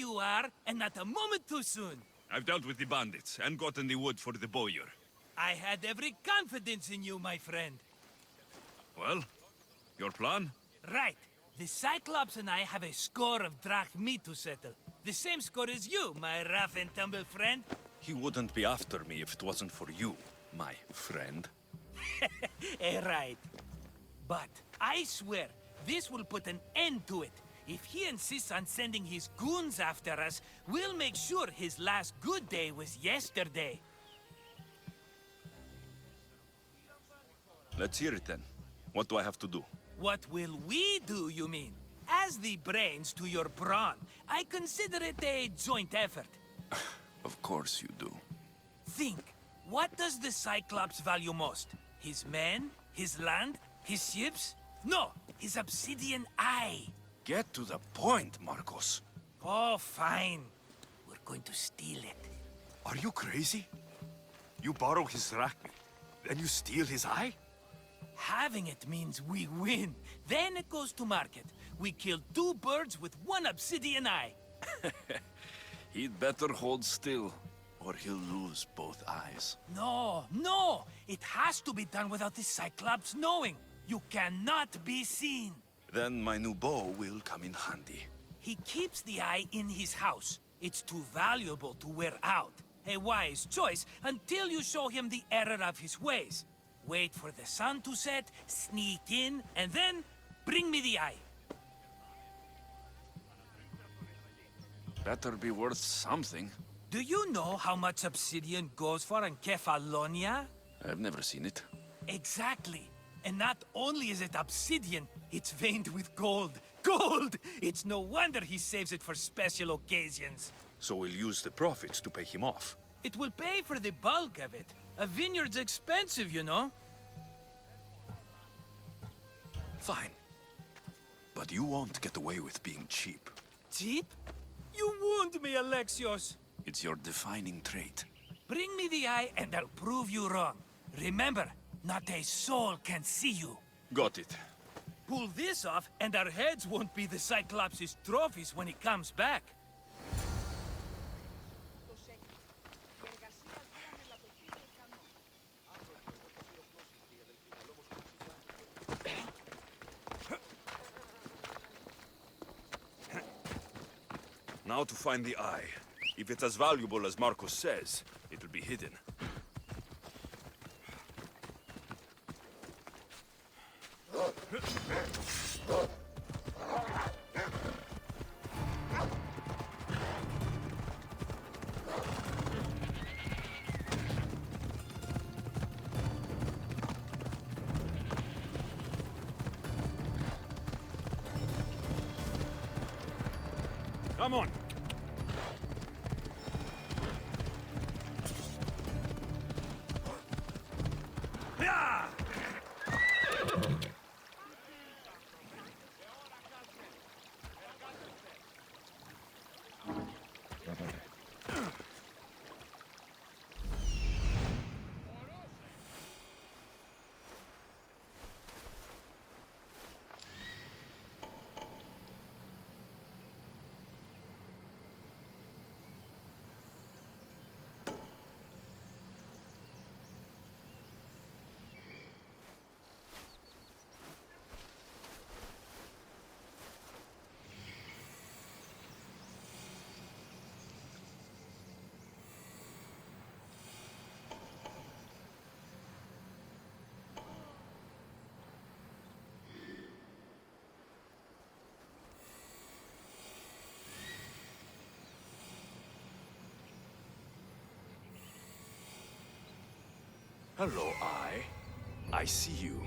you are, and not a moment too soon. I've dealt with the bandits and gotten the wood for the bowyer. I had every confidence in you, my friend. Well, your plan? Right. The Cyclops and I have a score of drachmi to settle. The same score as you, my rough and tumble friend. He wouldn't be after me if it wasn't for you, my friend. Right. But I swear, this will put an end to it. If he insists on sending his goons after us, we'll make sure his last good day was yesterday. Let's hear it then. What do I have to do? What will we do, you mean? As the brains to your brawn, I consider it a joint effort. Of course you do. Think, what does the Cyclops value most? His men? His land? His ships? No, his obsidian eye. Get to the point, Marcos. Oh, fine. We're going to steal it. Are you crazy? You borrow his drachmi, then you steal his eye? Having it means we win. Then it goes to market. We kill 2 birds with 1 obsidian eye. He'd better hold still, or he'll lose both eyes. No, no! It has to be done without the Cyclops knowing. You cannot be seen. Then my new bow will come in handy. He keeps the eye in his house. It's too valuable to wear out. A wise choice until you show him the error of his ways. Wait for the sun to set, sneak in, and then bring me the eye. Better be worth something. Do you know how much obsidian goes for in Kefalonia? I've never seen it. Exactly. And not only is it obsidian, it's veined with gold. Gold! It's no wonder he saves it for special occasions. So we'll use the profits to pay him off. It will pay for the bulk of it. A vineyard's expensive, you know. Fine. But you won't get away with being cheap. Cheap? You wound me, Alexios. It's your defining trait. Bring me the eye and I'll prove you wrong. Remember, not a soul can see you. Got it. Pull this off and our heads won't be the Cyclops' trophies when he comes back. Now to find the eye. If it's as valuable as Marcos says, it'll be hidden. Come on! Yeah! Hello, Eye. I see you.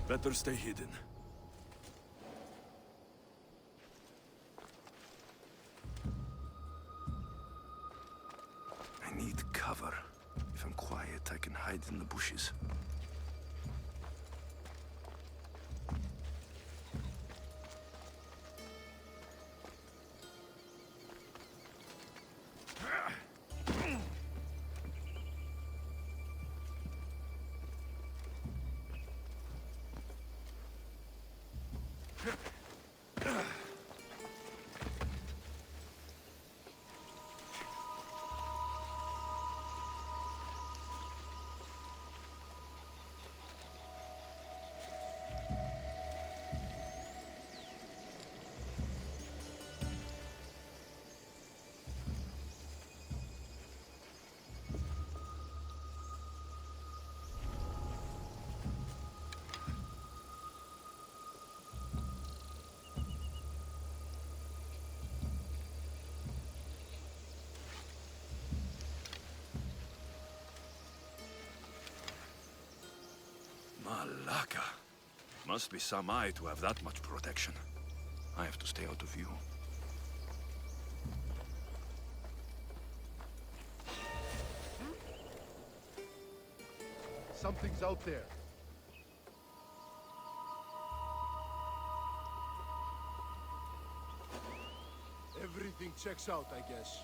Better stay hidden. can hide in the bushes. Malaka. Must be some eye to have that much protection. I have to stay out of view. Something's out there. Everything checks out, I guess.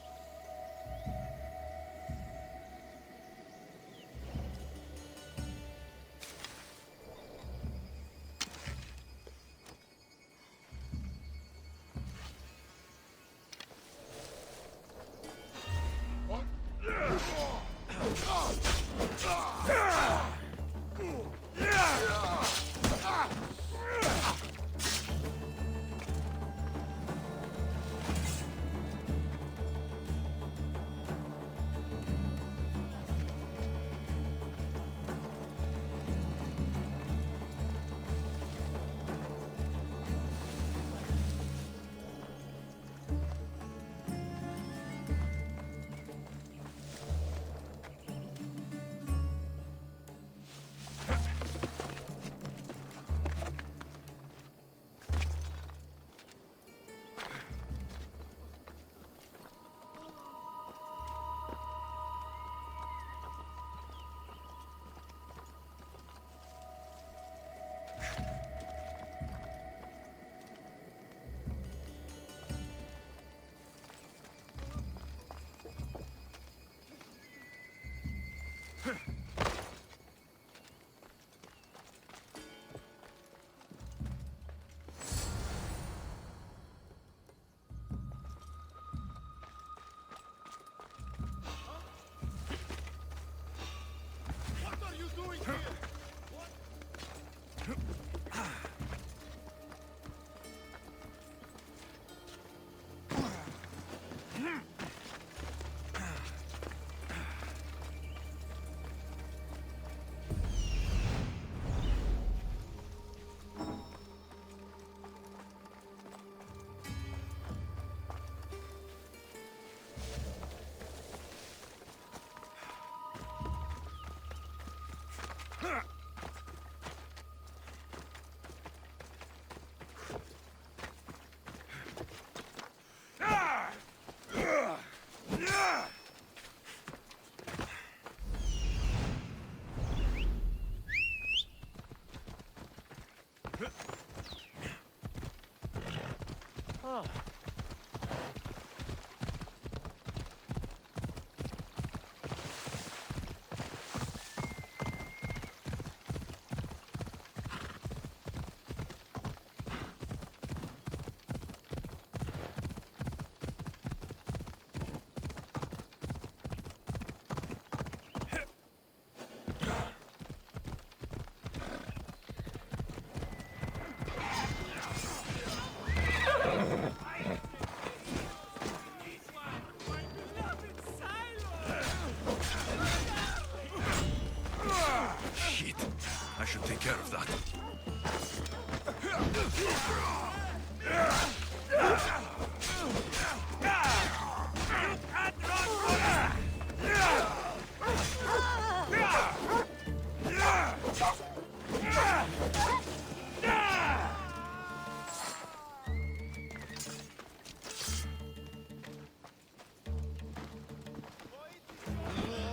care of that.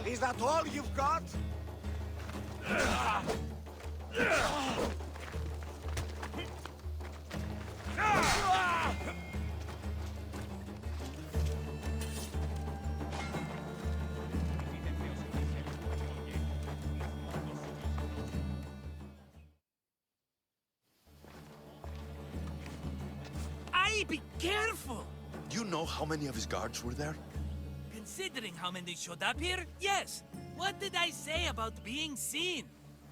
Is that all you've got? Be careful! You know how many of his guards were there? Considering how many showed up here, yes. What did I say about being seen?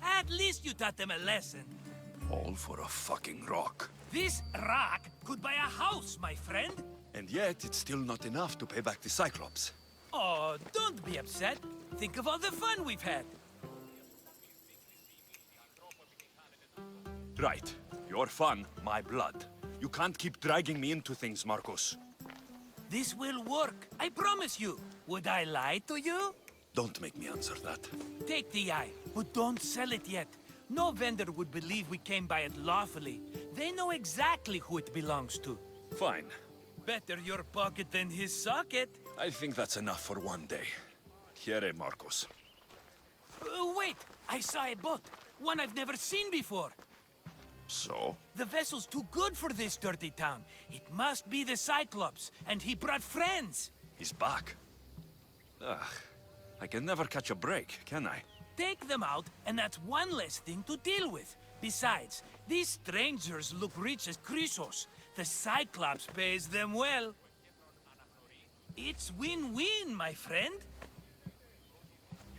At least you taught them a lesson. All for a fucking rock. This rock could buy a house, my friend. And yet, it's still not enough to pay back the Cyclops. Oh, don't be upset. Think of all the fun we've had. Right. Your fun, my blood. You can't keep dragging me into things, Marcos. This will work, I promise you. Would I lie to you? Don't make me answer that. Take the eye, but don't sell it yet. No vendor would believe we came by it lawfully. They know exactly who it belongs to. Fine. Better your pocket than his socket. I think that's enough for one day. Here, Marcos. Wait! I saw a boat. One I've never seen before. So? The vessel's too good for this dirty town. It must be the Cyclops, and he brought friends. He's back. Ugh. I can never catch a break, can I? Take them out, and that's one less thing to deal with. Besides, these strangers look rich as Chrysos. The Cyclops pays them well. It's win-win, my friend.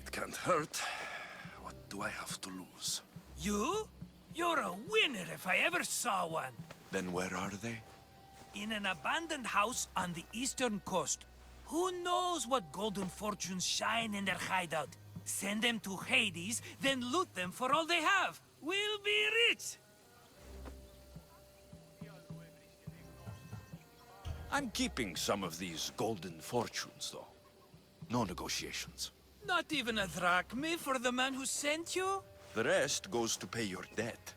It can't hurt. What do I have to lose? You? You're a winner if I ever saw one. Then where are they? In an abandoned house on the eastern coast. Who knows what golden fortunes shine in their hideout? Send them to Hades, then loot them for all they have. We'll be rich! I'm keeping some of these golden fortunes, though. No negotiations. Not even a drachme for the man who sent you? The rest goes to pay your debt.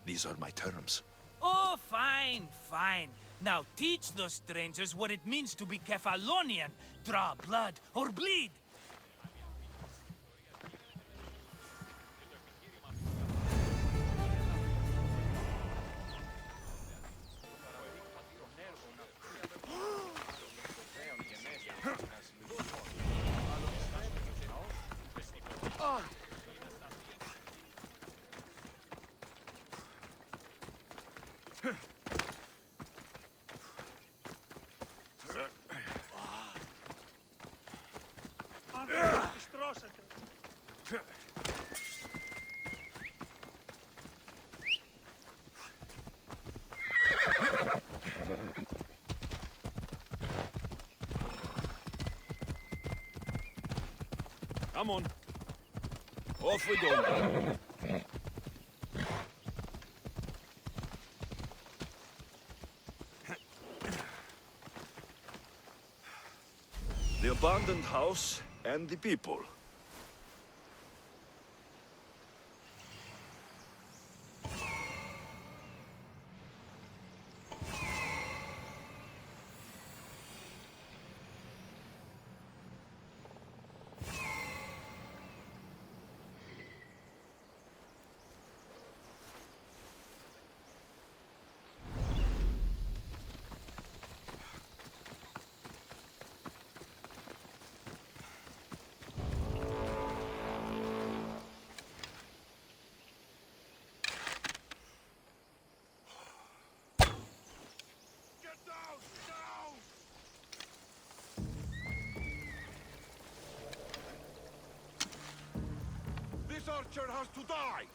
These are my terms. Oh, fine, fine. Now teach those strangers what it means to be Kephalonian. Draw blood or bleed. Come on. Off we go. The abandoned house and the people. This archer has to die!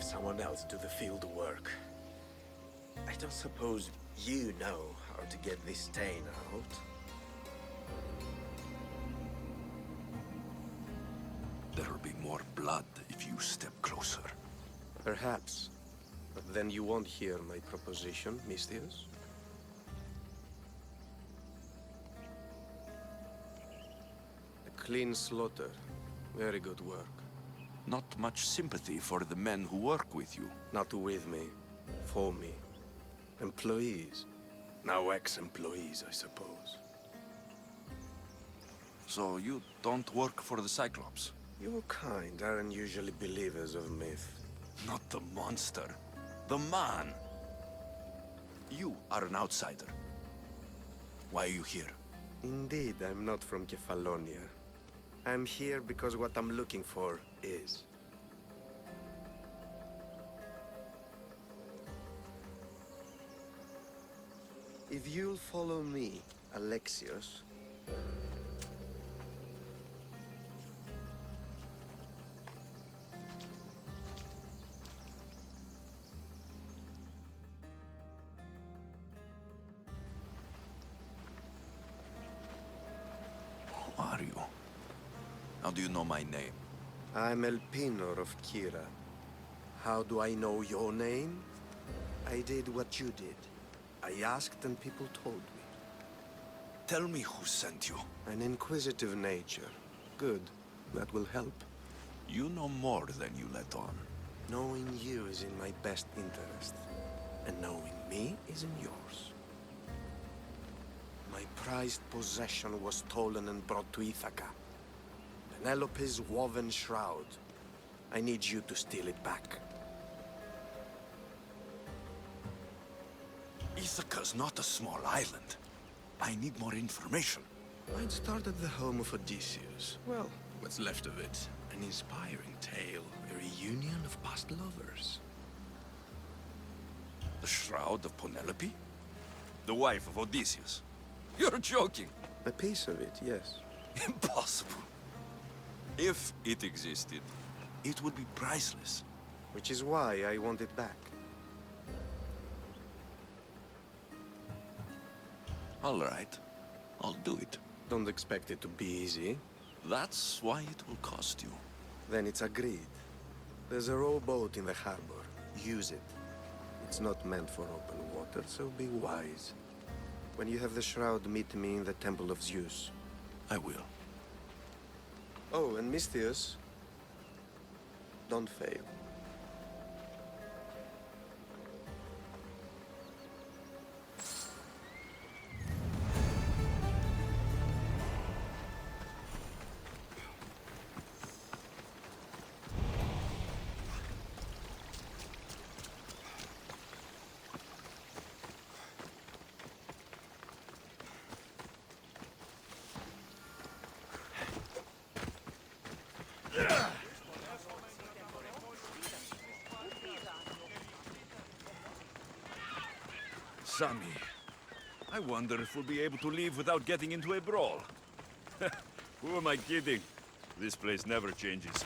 someone else do the field work. I don't suppose you know how to get this stain out. There'll be more blood if you step closer. Perhaps. But then you won't hear my proposition, Misthios. A clean slaughter. Very good work. Not much sympathy for the men who work with you. Not with me. For me. Employees. Now ex-employees, I suppose. So you don't work for the Cyclops? Your kind aren't usually believers of myth. Not the monster. The man. You are an outsider. Why are you here? Indeed, I'm not from Kefalonia. I'm here because what I'm looking for is. If you'll follow me, Alexios... Who are you? How do you know my name? I'm Elpinor of Kira. How do I know your name? I did what you did. I asked and people told me. Tell me who sent you. An inquisitive nature. Good. That will help. You know more than you let on. Knowing you is in my best interest. And knowing me is in yours. My prized possession was stolen and brought to Ithaca. Penelope's woven shroud. I need you to steal it back. Ithaca's not a small island. I need more information. I'd start at the home of Odysseus. Well, what's left of it? An inspiring tale, a reunion of past lovers. The shroud of Penelope? The wife of Odysseus? You're joking! A piece of it, yes. Impossible. If it existed, it would be priceless. Which is why I want it back. All right. I'll do it. Don't expect it to be easy. That's why it will cost you. Then it's agreed. There's a rowboat in the harbor. Use it. It's not meant for open water, so be wise. When you have the shroud, meet me in the Temple of Zeus. I will. Oh, and Misthios, don't fail. Sammy, I wonder if we'll be able to leave without getting into a brawl. Who am I kidding? This place never changes.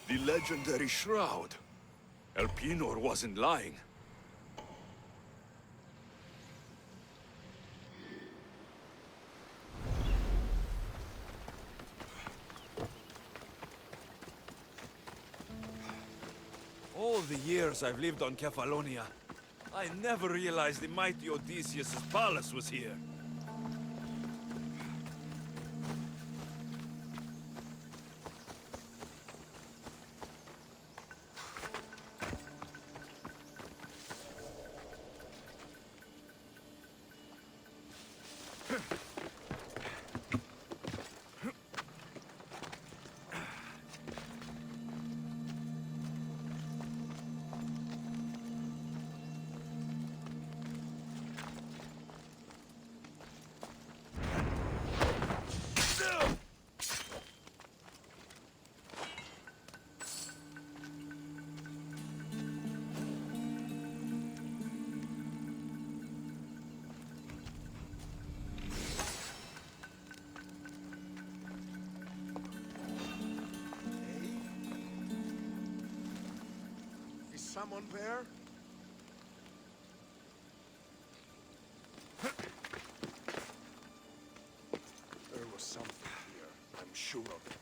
The legendary shroud. Elpinor wasn't lying. of the years I've lived on Kefalonia, I never realized the mighty Odysseus' palace was here. Someone there? There was something here. I'm sure of it.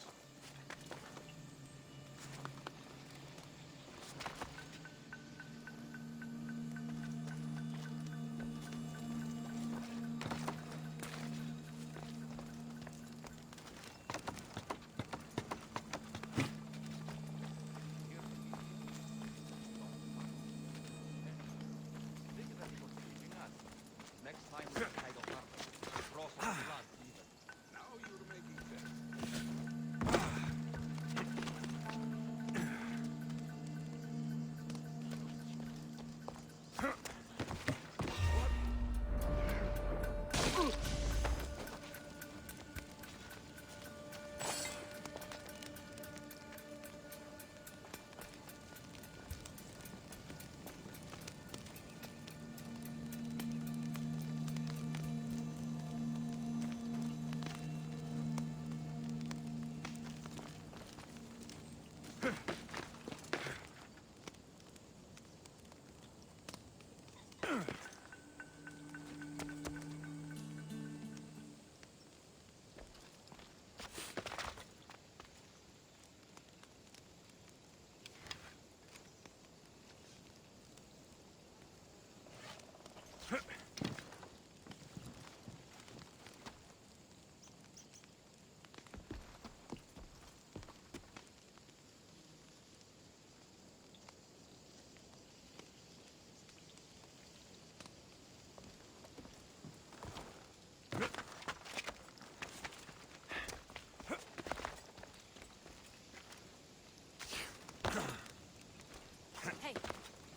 Hey,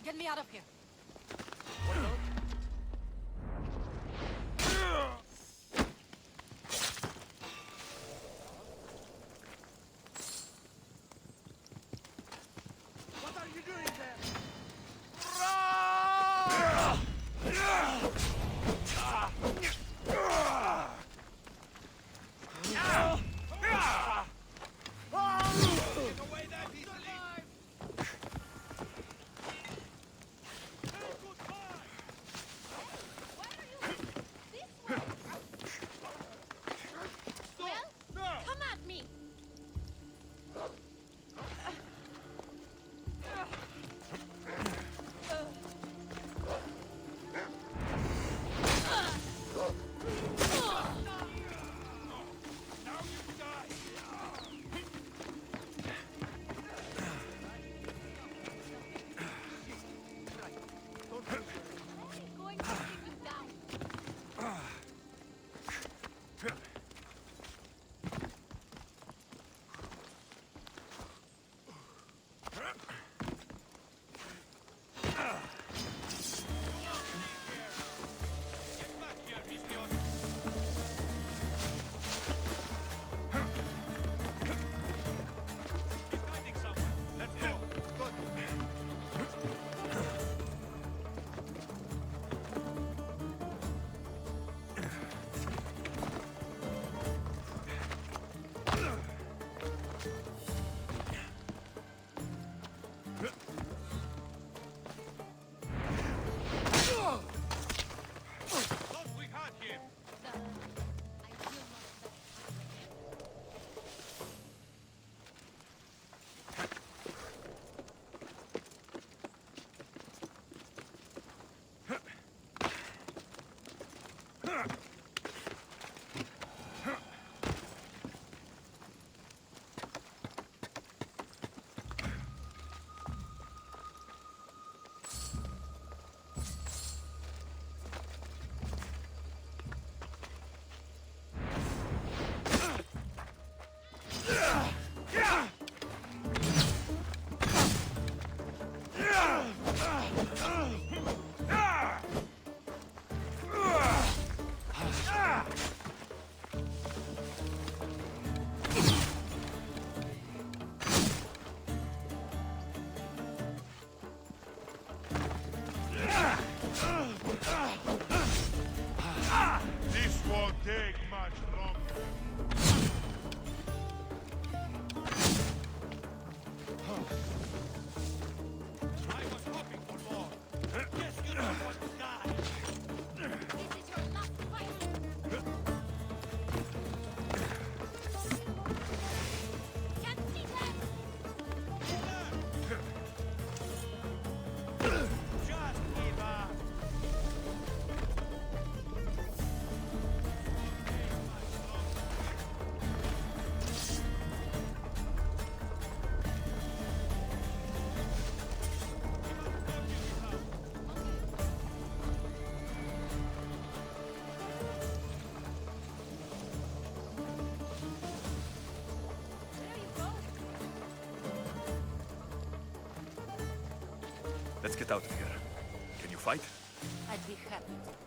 get me out of here. What are you doing there? Let's get out of here. Can you fight? I'd be happy to.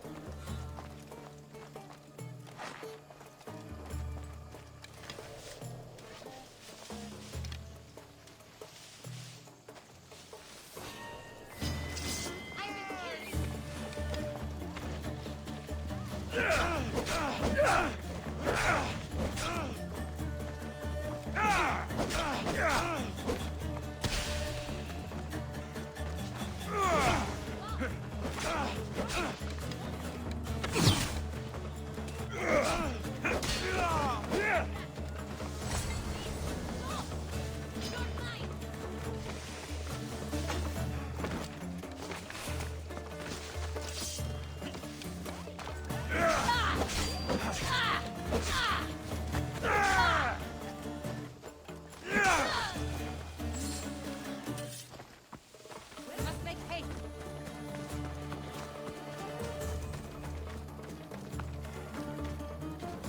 Must make haste.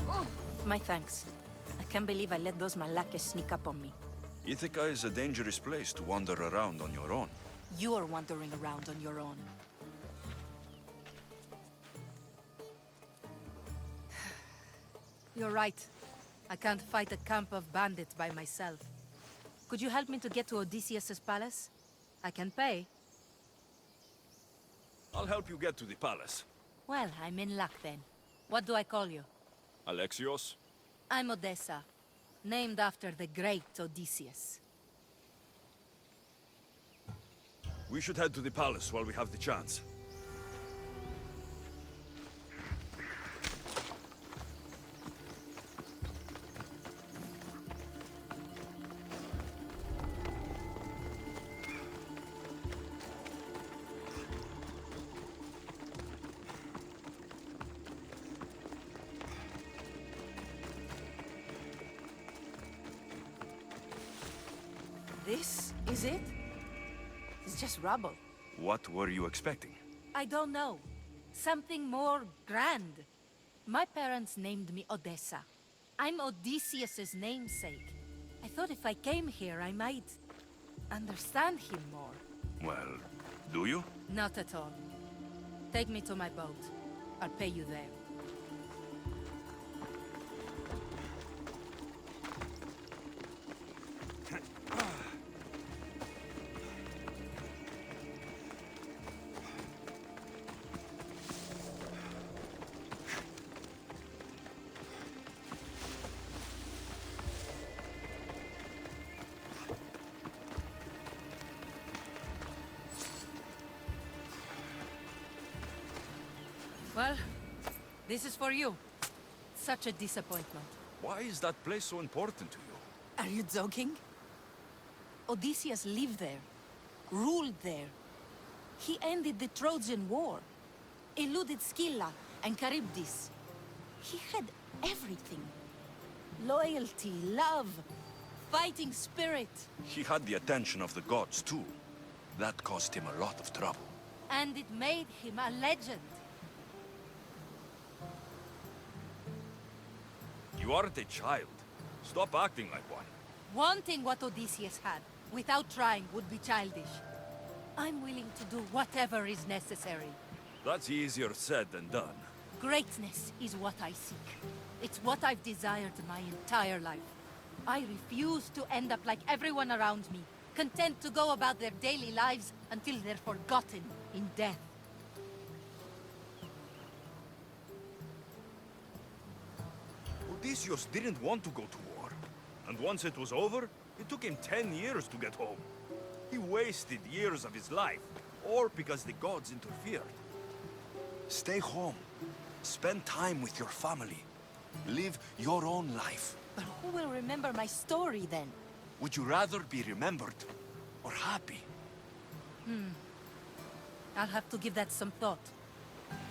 Oh, my thanks. I can't believe I let those Malakas sneak up on me. Ithaca is a dangerous place to wander around on your own. You're wandering around on your own. You're right. I can't fight a camp of bandits by myself. Could you help me to get to Odysseus's palace? I can pay. I'll help you get to the palace. Well, I'm in luck then. What do I call you? Alexios? I'm Odessa, named after the great Odysseus. We should head to the palace while we have the chance. This is it? It's just rubble. What were you expecting? I don't know. Something more grand. My parents named me Odessa. I'm Odysseus's namesake. I thought if I came here, I might understand him more. Well, do you? Not at all. Take me to my boat. I'll pay you there. Well, this is for you. Such a disappointment. Why is that place so important to you? Are you joking? Odysseus lived there, ruled there. He ended the Trojan War, eluded Scylla and Charybdis. He had everything. Loyalty, love, fighting spirit. He had the attention of the gods, too. That caused him a lot of trouble. And it made him a legend. You aren't a child. Stop acting like one. Wanting what Odysseus had, without trying, would be childish. I'm willing to do whatever is necessary. That's easier said than done. Greatness is what I seek. It's what I've desired my entire life. I refuse to end up like everyone around me, content to go about their daily lives until they're forgotten in death. Odysseus didn't want to go to war. And once it was over, it took him 10 years to get home. He wasted years of his life, or because the gods interfered. Stay home. Spend time with your family. Live your own life. But who will remember my story then? Would you rather be remembered or happy? I'll have to give that some thought.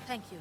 Thank you.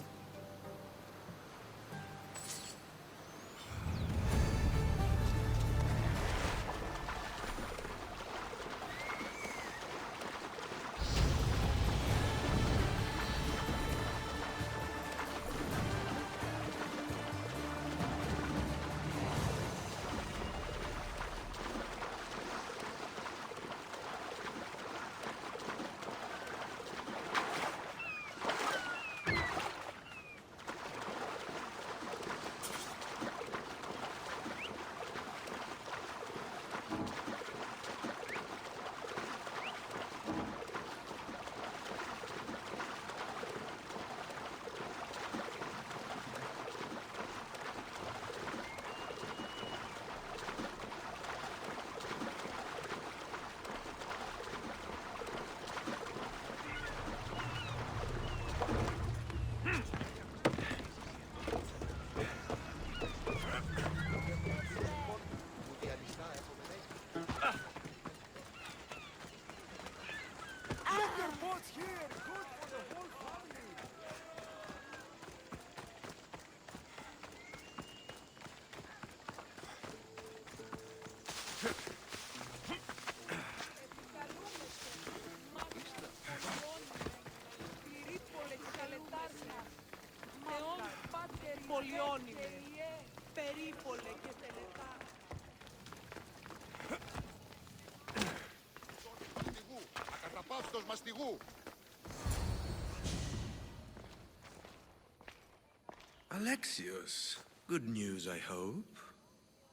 Alexios, good news, I hope.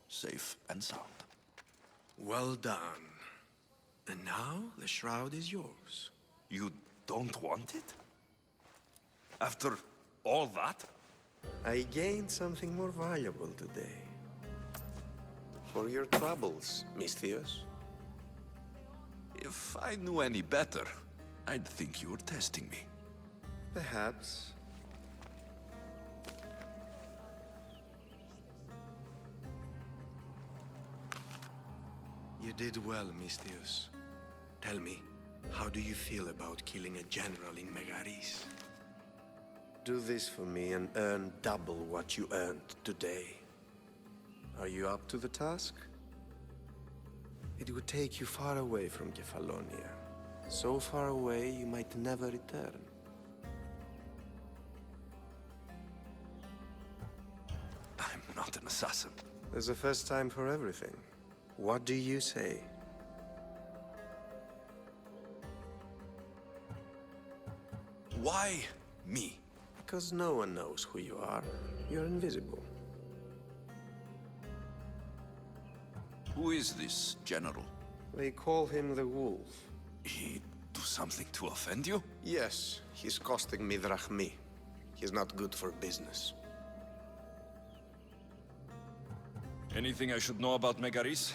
Safe and sound. Well done. And now the shroud is yours. You don't want it? After all that? I gained something more valuable today. For your troubles, Misthios. If I knew any better, I'd think you were testing me. Perhaps. You did well, Misthios. Tell me, how do you feel about killing a general in Megaris? Do this for me and earn double what you earned today. Are you up to the task? It would take you far away from Kefalonia. So far away you might never return. I'm not an assassin. There's a first time for everything. What do you say? Why me? Because no one knows who you are. You're invisible. Who is this general? They call him the Wolf. He do something to offend you? Yes, he's costing me drachmi. He's not good for business. Anything I should know about Megaris?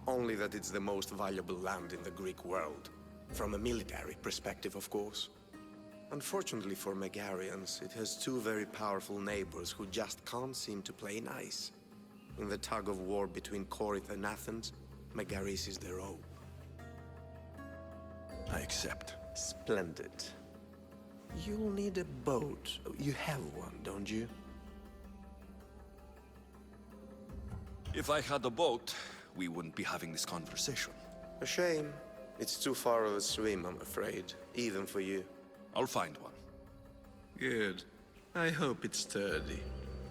Only that it's the most valuable land in the Greek world. From a military perspective, of course. Unfortunately for Megarians, it has two very powerful neighbors who just can't seem to play nice. In the tug of war between Corinth and Athens, Megaris is their own. I accept. Splendid. You'll need a boat. You have one, don't you? If I had a boat, we wouldn't be having this conversation. A shame. It's too far of a swim, I'm afraid. Even for you. I'll find one. Good. I hope it's sturdy.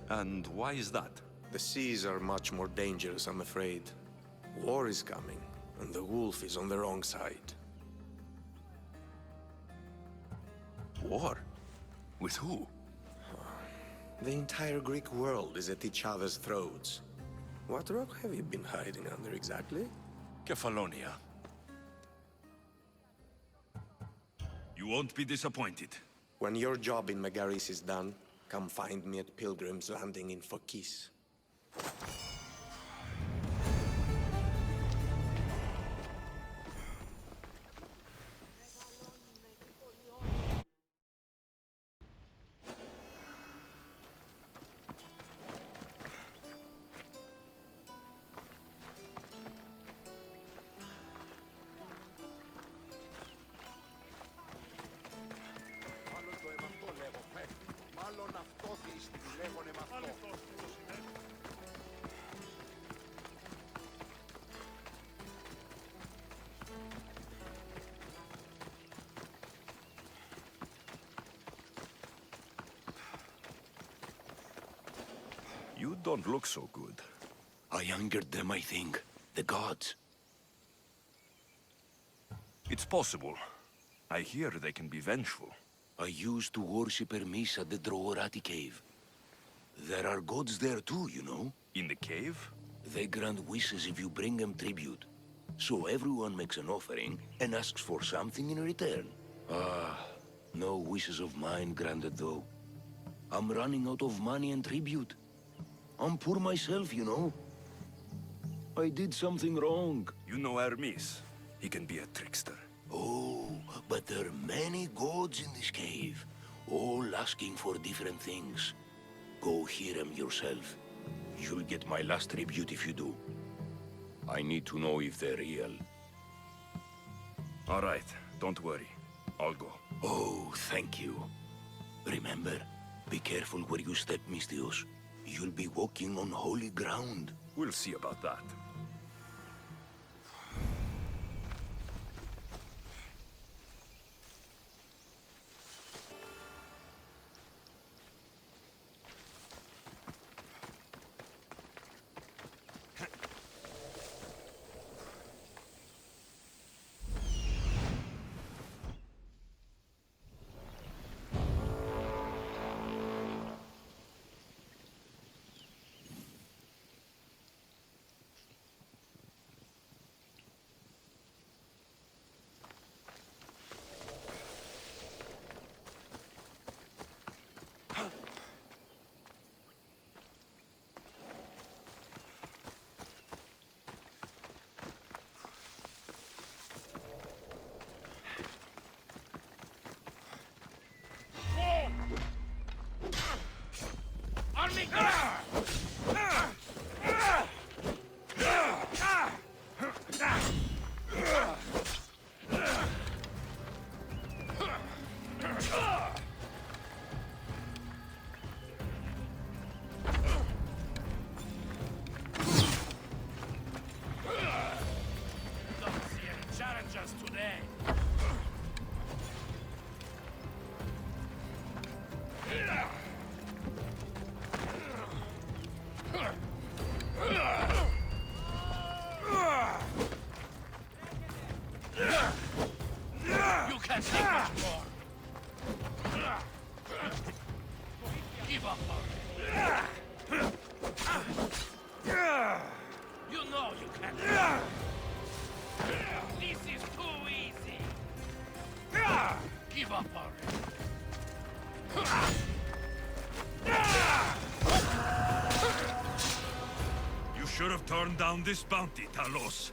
And why is that? The seas are much more dangerous, I'm afraid. War is coming, and the wolf is on the wrong side. War? With who? The entire Greek world is at each other's throats. What rock have you been hiding under exactly? Kefalonia. You won't be disappointed. When your job in Megaris is done, come find me at Pilgrim's Landing in Phokis. You don't look so good. I angered them, I think. The gods. It's possible. I hear they can be vengeful. I used to worship Hermes at the Droorati cave. There are gods there too, you know. In the cave? They grant wishes if you bring them tribute. So everyone makes an offering and asks for something in return. No wishes of mine granted though. I'm running out of money and tribute. I'm poor myself, you know. I did something wrong. You know Hermes. He can be a trickster. Oh, but there are many gods in this cave, all asking for different things. Go hear them yourself. You'll get my last tribute if you do. I need to know if they're real. All right, don't worry. I'll go. Oh, thank you. Remember, be careful where you step, Misthios. You'll be walking on holy ground. We'll see about that. Should have turned down this bounty, Talos.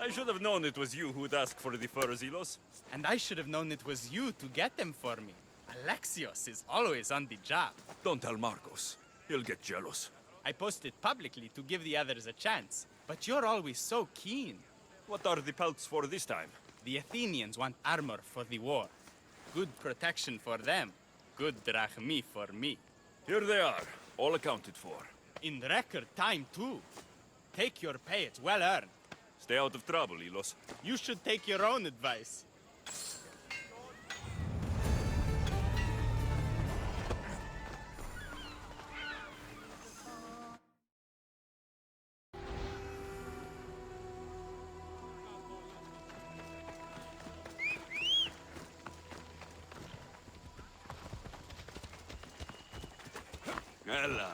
I should have known it was you who'd ask for the fur, Zelos. And I should have known it was you to get them for me. Alexios is always on the job. Don't tell Marcos. He'll get jealous. I posted publicly to give the others a chance, but you're always so keen. What are the pelts for this time? The Athenians want armor for the war. Good protection for them. Good drachmi for me. Here they are, all accounted for. In record time, too. Take your pay, it's well earned. Stay out of trouble, Ilos. You should take your own advice. Ella.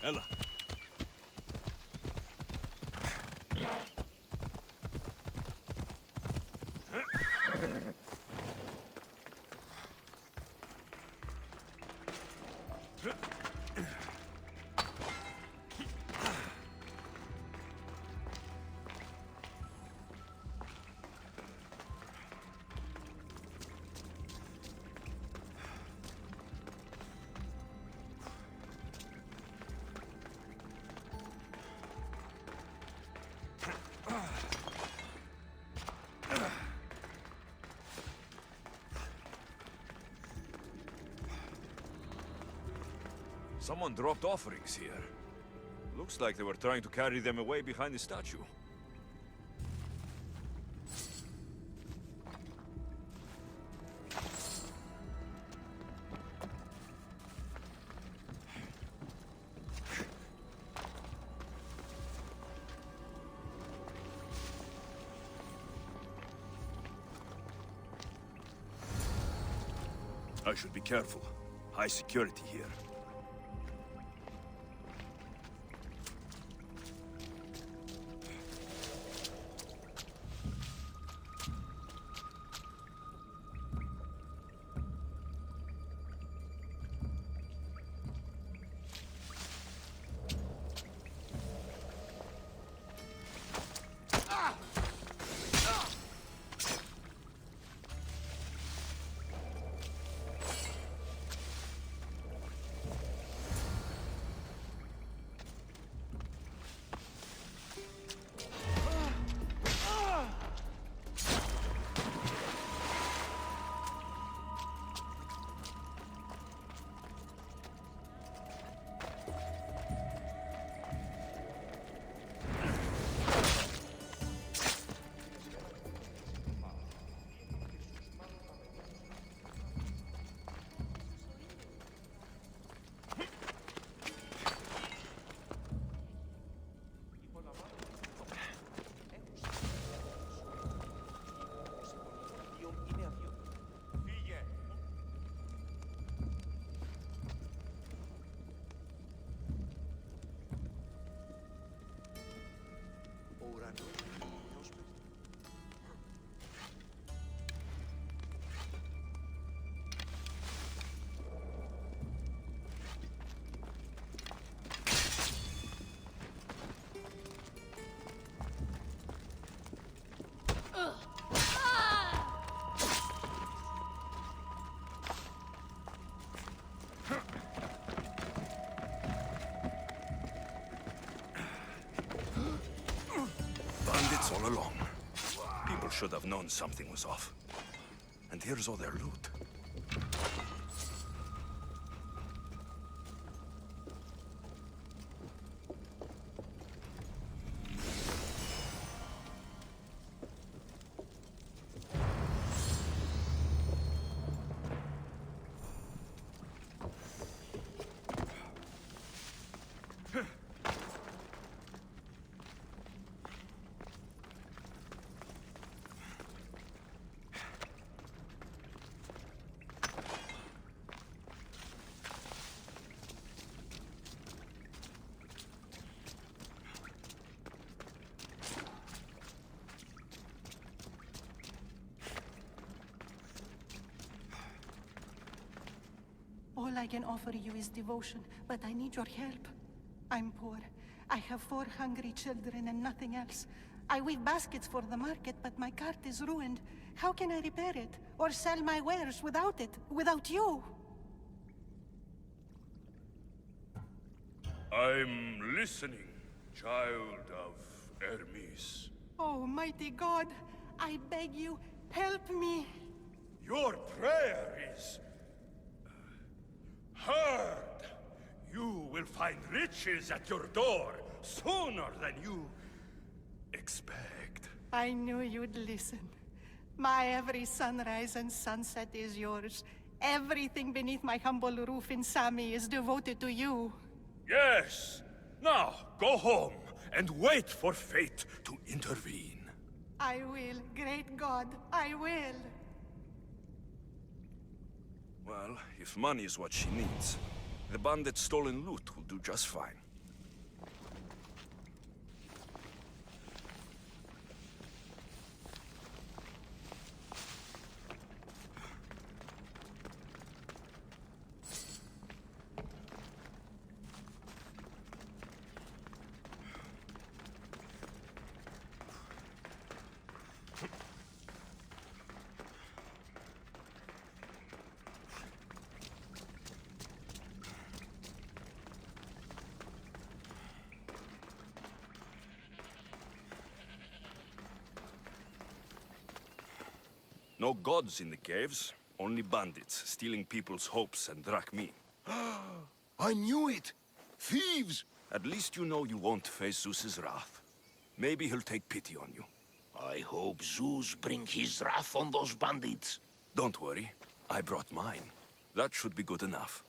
Ella. Someone dropped offerings here. Looks like they were trying to carry them away behind the statue. I should be careful. High security here. Bandits all along. People should have known something was off. And here's all their loot. All I can offer you is devotion, but I need your help. I'm poor. I have 4 hungry children and nothing else. I weave baskets for the market, but my cart is ruined. How can I repair it? Or sell my wares without it? Without you? I'm listening, child of Hermes. Oh, mighty God, I beg you, help me. Your prayer is heard. You will find riches at your door sooner than you expect. I knew you'd listen. My every sunrise and sunset is yours. Everything beneath my humble roof in Sami is devoted to you. Yes. Now, go home and wait for fate to intervene. I will, great God, I will. Well, if money is what she needs, the bandit's stolen loot will do just fine. No gods in the caves, only bandits stealing people's hopes and drachmi. I knew it! Thieves! At least you know you won't face Zeus's wrath. Maybe he'll take pity on you. I hope Zeus bring his wrath on those bandits. Don't worry, I brought mine. That should be good enough.